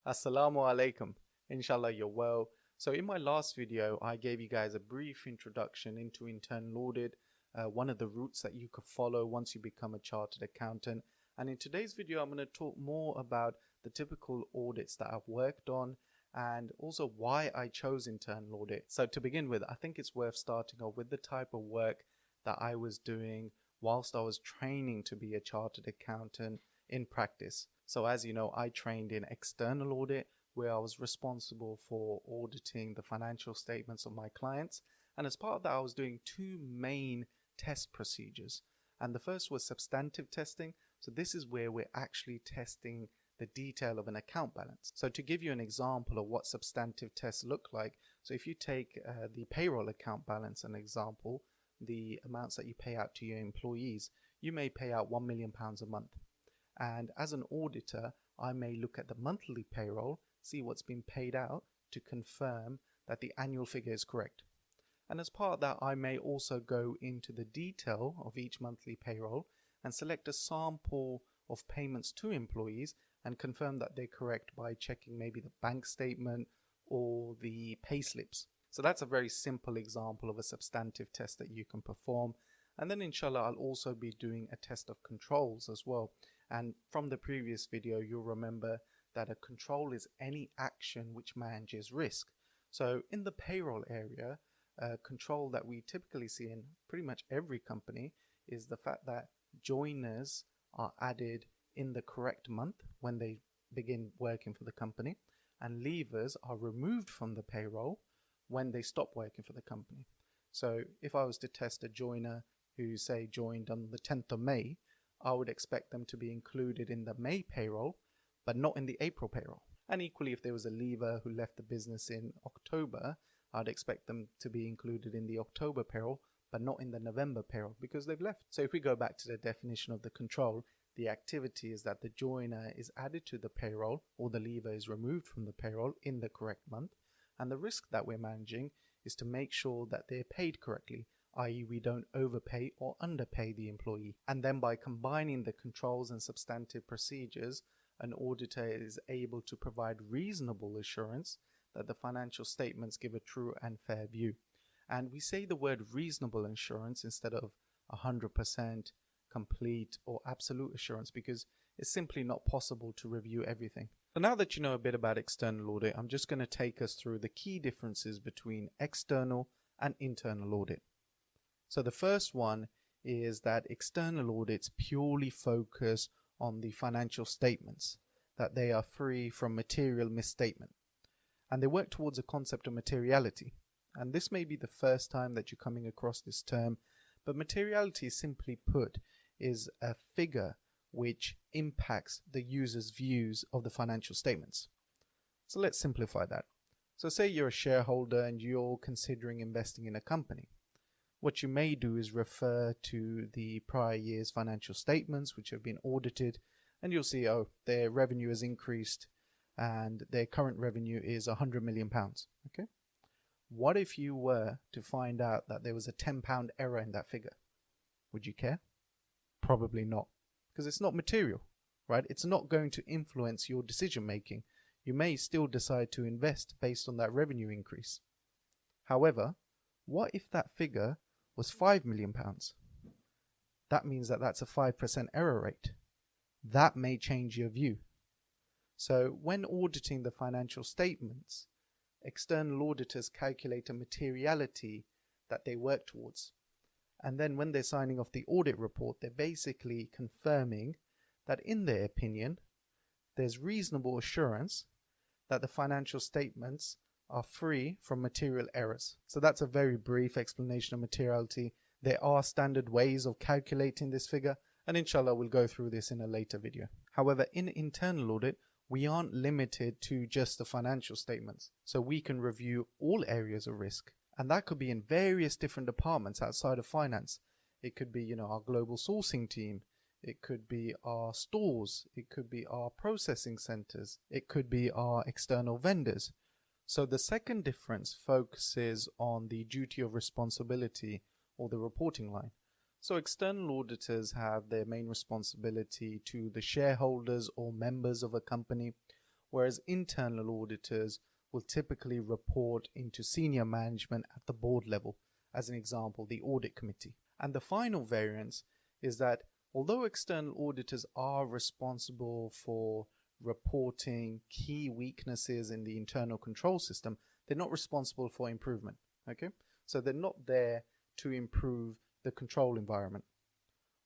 Assalamu alaikum. Inshallah you're well. So in my last video, I gave you guys a brief introduction into internal audit, one of the routes that you could follow once you become a chartered accountant. And in today's video, I'm going to talk more about the typical audits that I've worked on and also why I chose internal audit. So to begin with, I think it's worth starting off with the type of work that I was doing whilst I was training to be a chartered accountant in practice. So as you know, I trained in external audit, where I was responsible for auditing the financial statements of my clients. And as part of that, I was doing two main test procedures. And the first was substantive testing. So this is where we're actually testing the detail of an account balance. So to give you an example of what substantive tests look like, so if you take the payroll account balance, an example, the amounts that you pay out to your employees, you may pay out £1 million a month. And as an auditor, I may look at the monthly payroll, see what's been paid out to confirm that the annual figure is correct. And as part of that, I may also go into the detail of each monthly payroll and select a sample of payments to employees and confirm that they're correct by checking maybe the bank statement or the pay slips. So that's a very simple example of a substantive test that you can perform. And then inshallah, I'll also be doing a test of controls as well. And from the previous video, you'll remember that a control is any action which manages risk. So in the payroll area, a control that we typically see in pretty much every company is the fact that joiners are added in the correct month when they begin working for the company, and leavers are removed from the payroll when they stop working for the company. So if I was to test a joiner who say joined on the 10th of May, I would expect them to be included in the May payroll, but not in the April payroll. And equally, if there was a leaver who left the business in October, I'd expect them to be included in the October payroll, but not in the November payroll because they've left. So if we go back to the definition of the control, the activity is that the joiner is added to the payroll or the leaver is removed from the payroll in the correct month. And the risk that we're managing is to make sure that they're paid correctly, i.e. we don't overpay or underpay the employee. And then by combining the controls and substantive procedures, an auditor is able to provide reasonable assurance that the financial statements give a true and fair view. And we say the word reasonable assurance instead of 100% complete or absolute assurance because it's simply not possible to review everything. So now that you know a bit about external audit, I'm just going to take us through the key differences between external and internal audit. So the first one is that external audits purely focus on the financial statements, that they are free from material misstatement. And they work towards a concept of materiality. And this may be the first time that you're coming across this term, but materiality, simply put, is a figure which impacts the user's views of the financial statements. So let's simplify that. So say you're a shareholder and you're considering investing in a company. What you may do is refer to the prior year's financial statements which have been audited, and you'll see, oh, their revenue has increased and their current revenue is £100 million. Okay. What if you were to find out that there was a £10 error in that figure? Would you care? Probably not, because it's not material, right? It's not going to influence your decision making. You may still decide to invest based on that revenue increase. However, what if that figure was £5 million? That means that that's a 5% error rate. That may change your view. So when auditing the financial statements, external auditors calculate a materiality that they work towards. And then when they're signing off the audit report, they're basically confirming that in their opinion, there's reasonable assurance that the financial statements are free from material errors. So that's a very brief explanation of materiality. There are standard ways of calculating this figure, and inshallah we'll go through this in a later video. However, in internal audit, we aren't limited to just the financial statements. So we can review all areas of risk. And that could be in various different departments outside of finance. It could be, our global sourcing team. It could be our stores. It could be our processing centers. It could be our external vendors. So the second difference focuses on the duty of responsibility or the reporting line. So external auditors have their main responsibility to the shareholders or members of a company, whereas internal auditors will typically report into senior management at the board level, as an example, the audit committee. And the final variance is that although external auditors are responsible for reporting key weaknesses in the internal control system, they're not responsible for improvement. Okay, so they're not there to improve the control environment,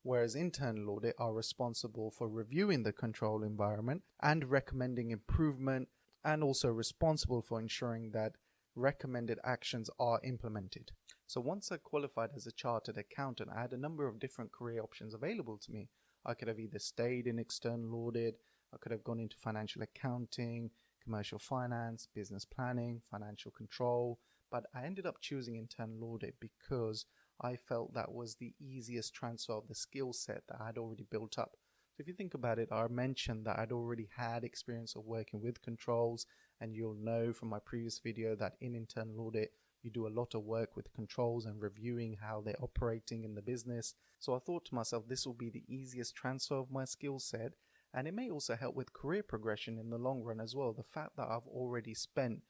whereas internal audit are responsible for reviewing the control environment and recommending improvement, and also responsible for ensuring that recommended actions are implemented. So once I qualified as a chartered accountant, I had a number of different career options available to me. I could have either stayed in external audit, I could have gone into financial accounting, commercial finance, business planning, financial control, but I ended up choosing internal audit because I felt that was the easiest transfer of the skill set that I had already built up. So if you think about it, I mentioned that I'd already had experience of working with controls, and you'll know from my previous video that in internal audit, you do a lot of work with controls and reviewing how they're operating in the business. So I thought to myself, this will be the easiest transfer of my skill set, and it may also help with career progression in the long run as well. The fact that I've already spent,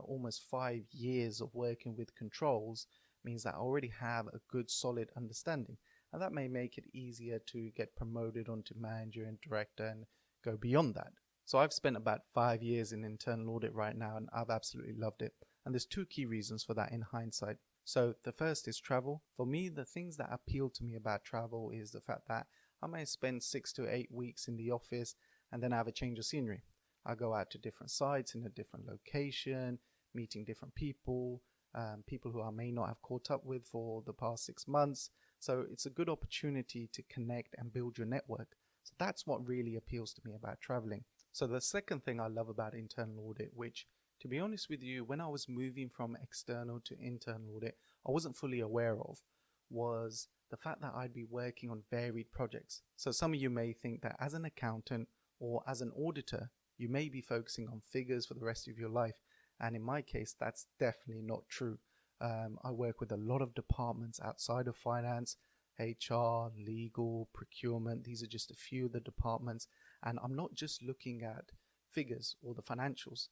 almost 5 years of working with controls means that I already have a good solid understanding, and that may make it easier to get promoted onto manager and director and go beyond that. So I've spent about 5 years in internal audit right now, and I've absolutely loved it. And there's 2 key reasons for that in hindsight. So the first is travel. For me, the things that appeal to me about travel is the fact that I may spend 6 to 8 weeks in the office and then have a change of scenery. I go out to different sites in a different location, meeting different people, people who I may not have caught up with for the past 6 months. So it's a good opportunity to connect and build your network. So that's what really appeals to me about traveling. So the second thing I love about internal audit, which to be honest with you, when I was moving from external to internal audit, I wasn't fully aware of, was the fact that I'd be working on varied projects. So some of you may think that as an accountant or as an auditor, you may be focusing on figures for the rest of your life. And in my case, that's definitely not true. I work with a lot of departments outside of finance, HR, legal, procurement. These are just a few of the departments. And I'm not just looking at figures or the financials.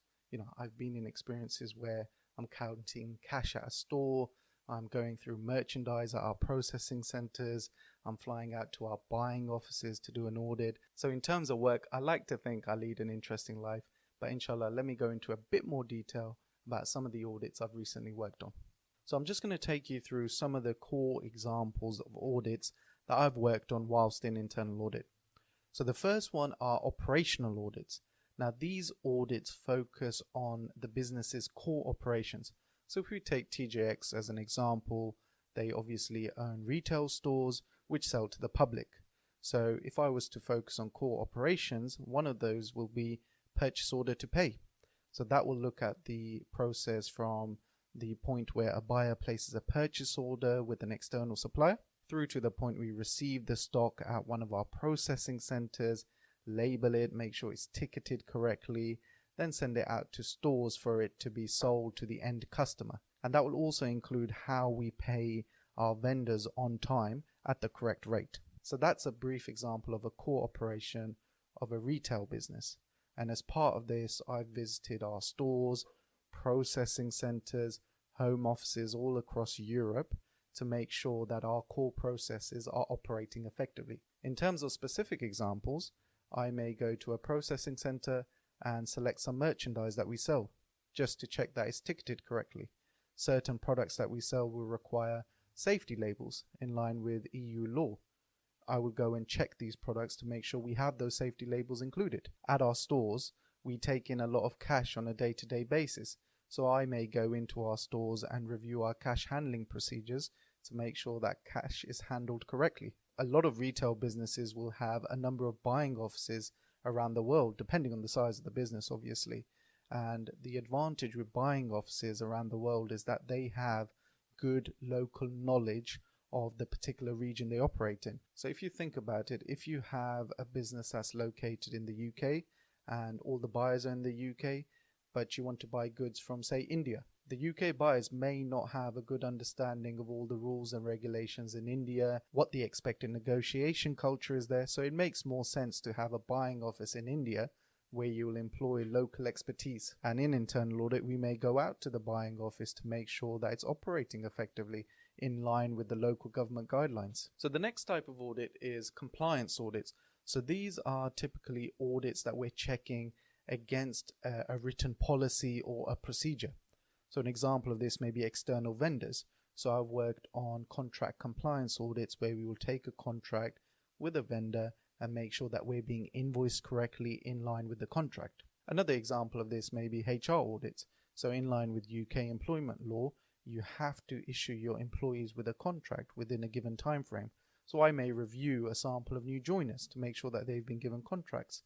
I've been in experiences where I'm counting cash at a store, I'm going through merchandise at our processing centers, I'm flying out to our buying offices to do an audit. So in terms of work, I like to think I lead an interesting life, but inshallah, let me go into a bit more detail about some of the audits I've recently worked on. So I'm just going to take you through some of the core examples of audits that I've worked on whilst in internal audit. So the first one are operational audits. Now, these audits focus on the business's core operations. So if we take TJX as an example, they obviously own retail stores which sell to the public. So if I was to focus on core operations, one of those will be purchase order to pay. So that will look at the process from the point where a buyer places a purchase order with an external supplier through to the point we receive the stock at one of our processing centers, label it, make sure it's ticketed correctly, then send it out to stores for it to be sold to the end customer. And that will also include how we pay our vendors on time at the correct rate. So that's a brief example of a core operation of a retail business. And as part of this, I've visited our stores, processing centers, home offices all across Europe to make sure that our core processes are operating effectively. In terms of specific examples, I may go to a processing center and select some merchandise that we sell just to check that it's ticketed correctly. Certain products that we sell will require safety labels in line with EU law. I will go and check these products to make sure we have those safety labels included. At our stores, we take in a lot of cash on a day-to-day basis. So I may go into our stores and review our cash handling procedures to make sure that cash is handled correctly. A lot of retail businesses will have a number of buying offices around the world, depending on the size of the business, obviously. And the advantage with buying offices around the world is that they have good local knowledge of the particular region they operate in. So if you think about it, if you have a business that's located in the UK and all the buyers are in the UK, but you want to buy goods from, say, India, the UK buyers may not have a good understanding of all the rules and regulations in India, what the expected negotiation culture is there. So it makes more sense to have a buying office in India where you will employ local expertise. And in internal audit, we may go out to the buying office to make sure that it's operating effectively in line with the local government guidelines. So the next type of audit is compliance audits. So these are typically audits that we're checking against a written policy or a procedure. So an example of this may be external vendors. So I've worked on contract compliance audits where we will take a contract with a vendor and make sure that we're being invoiced correctly in line with the contract. Another example of this may be HR audits. So in line with UK employment law, you have to issue your employees with a contract within a given time frame. So I may review a sample of new joiners to make sure that they've been given contracts.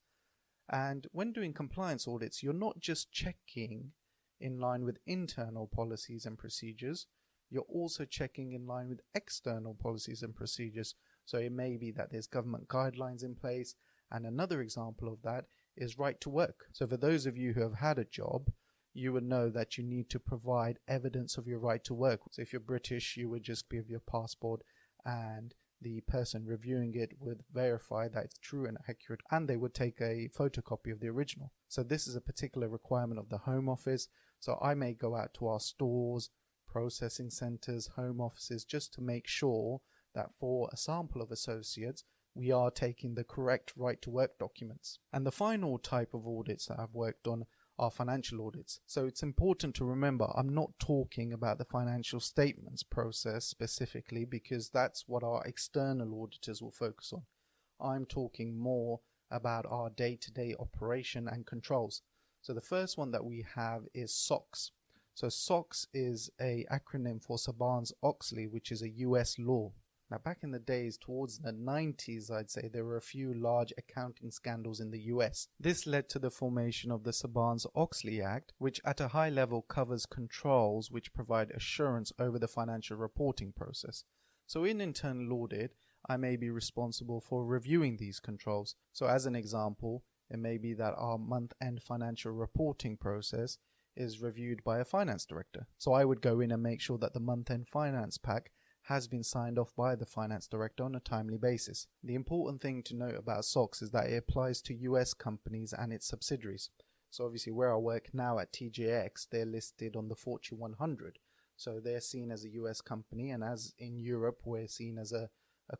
And when doing compliance audits, you're not just checking in line with internal policies and procedures, you're also checking in line with external policies and procedures. So it may be that there's government guidelines in place. And another example of that is right to work. So for those of you who have had a job, you would know that you need to provide evidence of your right to work. So if you're British, you would just give your passport and the person reviewing it would verify that it's true and accurate, and they would take a photocopy of the original. So this is a particular requirement of the Home Office. So I may go out to our stores, processing centers, home offices, just to make sure that for a sample of associates, we are taking the correct right to work documents. And the final type of audits that I've worked on are financial audits. So it's important to remember, I'm not talking about the financial statements process specifically, because that's what our external auditors will focus on. I'm talking more about our day-to-day operation and controls. So the first one that we have is SOX. So SOX is an acronym for Sarbanes-Oxley, which is a US law. Now, back in the days, towards the 90s, I'd say, there were a few large accounting scandals in the US. This led to the formation of the Sarbanes-Oxley Act, which at a high level covers controls which provide assurance over the financial reporting process. So in internal audit, I may be responsible for reviewing these controls. So as an example, it may be that our month-end financial reporting process is reviewed by a finance director. So I would go in and make sure that the month-end finance pack has been signed off by the finance director on a timely basis. The important thing to note about SOX is that it applies to US companies and its subsidiaries. So obviously where I work now at TJX, they're listed on the Fortune 100. So they're seen as a US company, and as in Europe, we're seen as a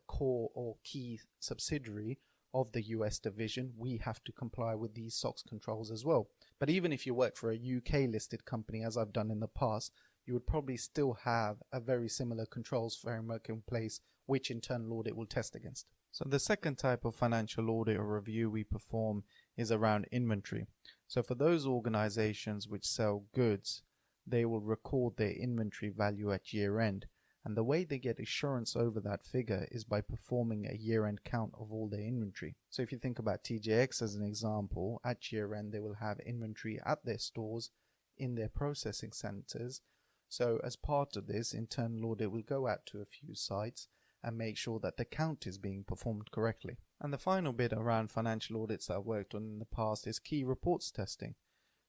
core or key subsidiary of the US division. We have to comply with these SOX controls as well. But even if you work for a UK listed company, as I've done in the past, you would probably still have a very similar controls framework in place, which internal audit will test against. So the second type of financial audit or review we perform is around inventory. So for those organizations which sell goods, they will record their inventory value at year end. And the way they get assurance over that figure is by performing a year-end count of all their inventory. So if you think about TJX as an example, at year-end they will have inventory at their stores, in their processing centers. So as part of this, internal audit will go out to a few sites and make sure that the count is being performed correctly. And the final bit around financial audits that I've worked on in the past is key reports testing.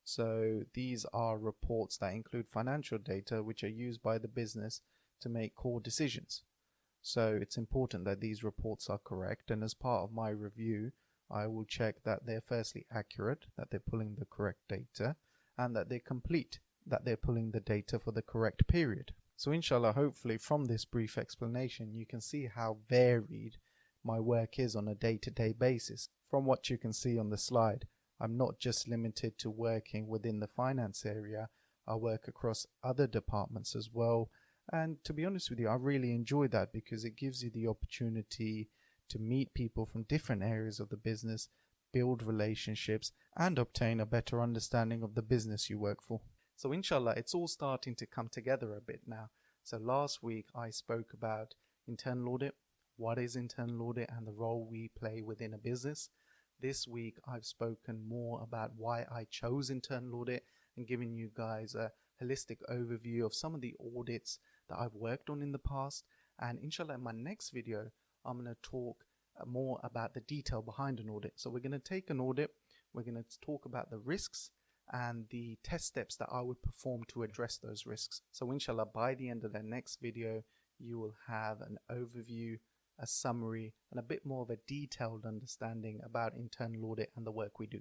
So these are reports that include financial data which are used by the business to make core decisions. So it's important that these reports are correct, and as part of my review, I will check that they're firstly accurate, that they're pulling the correct data, and that they're complete, that they're pulling the data for the correct period. So inshallah, hopefully from this brief explanation, you can see how varied my work is on a day-to-day basis. From what you can see on the slide, I'm not just limited to working within the finance area. I work across other departments as well. And to be honest with you, I really enjoy that because it gives you the opportunity to meet people from different areas of the business, build relationships, and obtain a better understanding of the business you work for. So inshallah, it's all starting to come together a bit now. So last week I spoke about internal audit, what is internal audit, and the role we play within a business. This week I've spoken more about why I chose internal audit and giving you guys a holistic overview of some of the audits that I've worked on in the past. And inshallah, in my next video, I'm going to talk more about the detail behind an audit. So we're going to take an audit, we're going to talk about the risks and the test steps that I would perform to address those risks. So inshallah, by the end of the next video, you will have an overview, a summary, and a bit more of a detailed understanding about internal audit and the work we do.